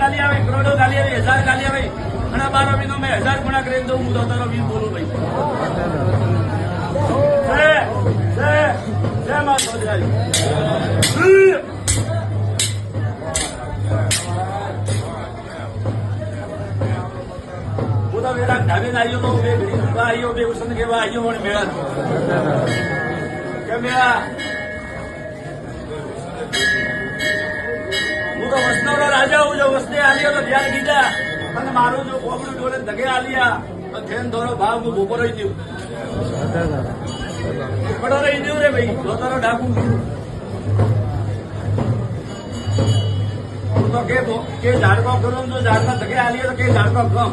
ગાલી આવે, કરોડો ગાલી આવે, 1000 ગાલી આવે, અને 12 મહિનો મેં 1000 ગુણા કરીને દઉં. હું તો તારો વીર બોલું ભાઈ. જય મા સોદરાજી. હું તો વેરા ઢાબે આવ્યો તો બે ઘડી આવ્યો, બે ઉસન કેવા આવ્યો મને મેળા કે મેળા. હું તો વસનાવડો રાજા હું જો વસને આલ્યો તો ધ્યાન કીધા, અને મારું જો કોબડું જોડે ધગે આલ્યા તો ધ્યાન ધોરો ભાવ હું ભૂકો રહી દઉં. પડો રહી દઉં રે ભાઈ, જો તારો ડાકું. હું તો કે ઝાડકો કરું, જો ઝાડમાં ધગે આલીએ તો કે ઝાડકો કમ.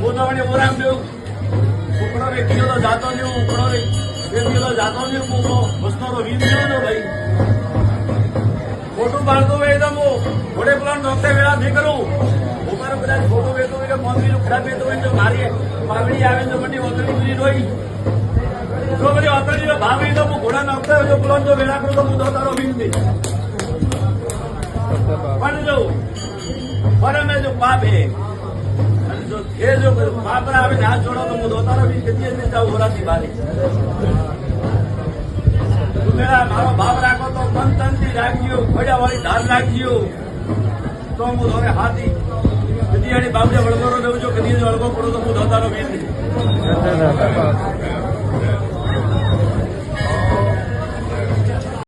હું તો મને ઓરામ દઉં, ઉપડો વેચીઓ તો જાતો નહીં, ઉપડો વેચીઓ તો જાતો નહીં. હું વસનારો વીર ગયો તો ભાઈ. ખોટું પાડતું હોય તો હું ઘોડે પેલા ડોક્ટર વેળા નહીં કરું. ઉપર કદાચ ખોટું વેચતું હોય કે મોંઘીનું ખરાબ વેચતું હોય તો મારી પાઘડી આવે તો બધી ઓતરડી બીજી હોય. જો બધી ઓતરડીનો ભાવ હોય તો હું ઘોડા નોકતા જો પેલો જો વેળા કરું તો હું તો તારો વીર નહીં. પણ જો પરમે જો પાપ હે, અને જો એ જો પાપ આવે ને હાથ જોડો તો હું તો તારો વીર કેટલી જ જાઉં હોરાથી બારી. મારો ભાવ રાખો તો મન તનથી રાખજો, ખોડિયા વાળી ધાર રાખજો તો હું ધોરે હાથી. કદી એની બાબડે વળગોરો દઉં છું, કદી વળગો પડો તો હું ધોતાનો વીર નહીં.